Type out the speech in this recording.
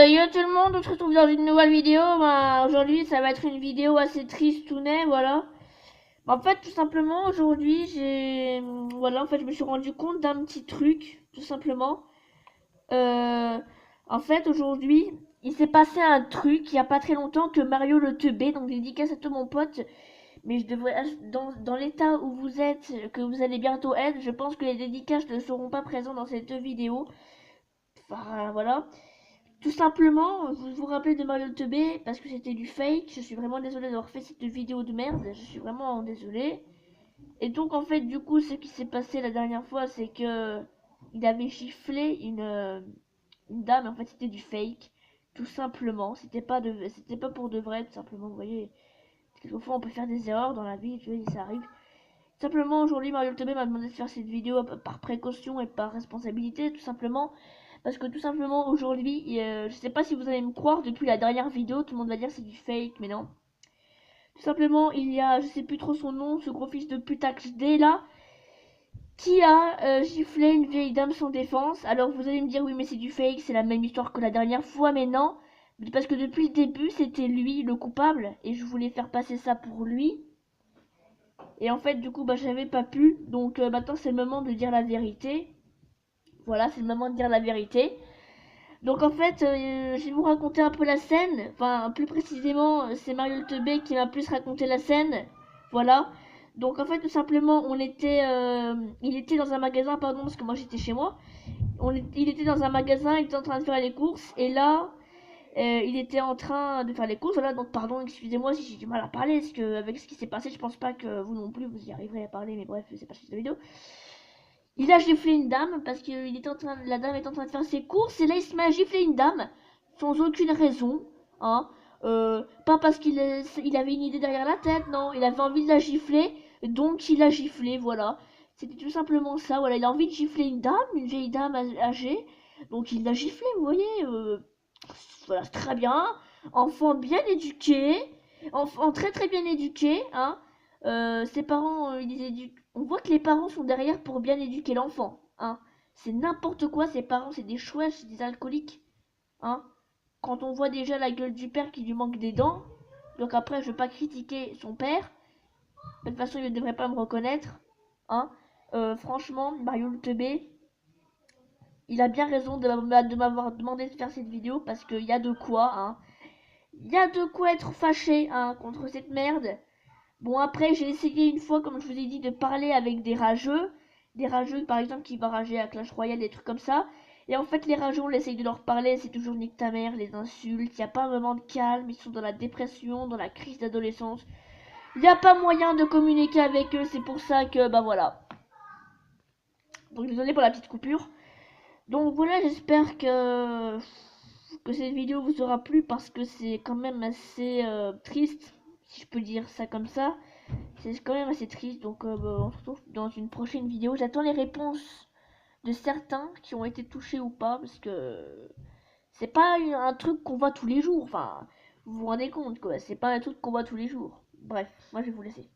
Yo tout le monde, on se retrouve dans une nouvelle vidéo. Aujourd'hui, ça va être une vidéo assez triste tout net, voilà. En fait, tout simplement, aujourd'hui, voilà, en fait, je me suis rendu compte d'un petit truc, tout simplement. Euh, En fait, aujourd'hui, il s'est passé un truc, il y a pas très longtemps, que Mario le teubé, donc dédicace à tout mon pote, mais je devrais, dans l'état où vous êtes, que vous allez bientôt être, je pense que les dédicaces ne seront pas présents dans cette vidéo. Enfin, voilà. Tout simplement, vous vous rappelez de Mario Teubé parce que c'était du fake. Je suis vraiment désolée d'avoir fait cette vidéo de merde. Je suis vraiment désolée. Et donc en fait, du coup, ce qui s'est passé la dernière fois, c'est que il avait giflé une dame. En fait, c'était du fake, tout simplement. C'était pas pour de vrai, tout simplement. Vous voyez, quelquefois on peut faire des erreurs dans la vie, tu vois, ça arrive. Simplement, aujourd'hui, Mario Teubé m'a demandé de faire cette vidéo par précaution et par responsabilité, tout simplement. Parce que tout simplement aujourd'hui, je sais pas si vous allez me croire, depuis la dernière vidéo, tout le monde va dire c'est du fake, mais non. Tout simplement, il y a, je sais plus trop son nom, ce gros fils de putax D là, qui a giflé une vieille dame sans défense. Alors vous allez me dire oui mais c'est du fake, c'est la même histoire que la dernière fois, mais non. Parce que depuis le début, c'était lui le coupable, et je voulais faire passer ça pour lui. Et en fait, du coup, bah j'avais pas pu, donc maintenant c'est le moment de dire la vérité. Voilà, c'est le moment de dire la vérité. Donc en fait, je vais vous raconter un peu la scène. Enfin, plus précisément, c'est Mario le Teubé qui m'a plus raconté la scène. Voilà. Donc en fait, tout simplement, il était dans un magasin, pardon, parce que moi j'étais chez moi. Il était dans un magasin, il était en train de faire les courses, et là, il était en train de faire les courses. Voilà, donc pardon, excusez-moi si j'ai du mal à parler, parce que avec ce qui s'est passé, je pense pas que vous non plus vous y arriverez à parler, mais bref, c'est pas cette vidéo. Il a giflé une dame parce que la dame est en train de faire ses courses et là il se met à gifler une dame sans aucune raison, hein. Pas parce il avait une idée derrière la tête, non, il avait envie de la gifler, donc il a giflé, voilà. C'était tout simplement ça, voilà, il a envie de gifler une dame, une vieille dame âgée, donc il l'a giflé, vous voyez, voilà, c'est très bien, enfant bien éduqué, enfant très très bien éduqué, hein. Ses parents, on voit que les parents sont derrière pour bien éduquer l'enfant, hein. C'est n'importe quoi, ces parents, c'est des chouettes, c'est des alcooliques, hein. Quand on voit déjà la gueule du père qui lui manque des dents, donc après, je vais pas critiquer son père, de toute façon, il ne devrait pas me reconnaître, hein. Franchement, Mario le teubé, il a bien raison de m'avoir demandé de faire cette vidéo parce qu'il y a de quoi, hein. Il y a de quoi être fâché, hein, contre cette merde. Bon, après, j'ai essayé une fois, comme je vous ai dit, de parler avec des rageux. Des rageux, par exemple, qui vont rager à Clash Royale, des trucs comme ça. Et en fait, les rageux, on essaye de leur parler, c'est toujours nique ta mère, les insultes. Il n'y a pas un moment de calme, ils sont dans la dépression, dans la crise d'adolescence. Il n'y a pas moyen de communiquer avec eux, c'est pour ça que, bah voilà. Donc, désolé pour la petite coupure. Donc voilà, j'espère que cette vidéo vous aura plu parce que c'est quand même assez triste, si je peux dire ça comme ça. C'est quand même assez triste, donc bah, on se retrouve dans une prochaine vidéo. J'attends les réponses de certains qui ont été touchés ou pas, parce que c'est pas un truc qu'on voit tous les jours. Enfin, vous vous rendez compte quoi, c'est pas un truc qu'on voit tous les jours. Bref, moi je vais vous laisser.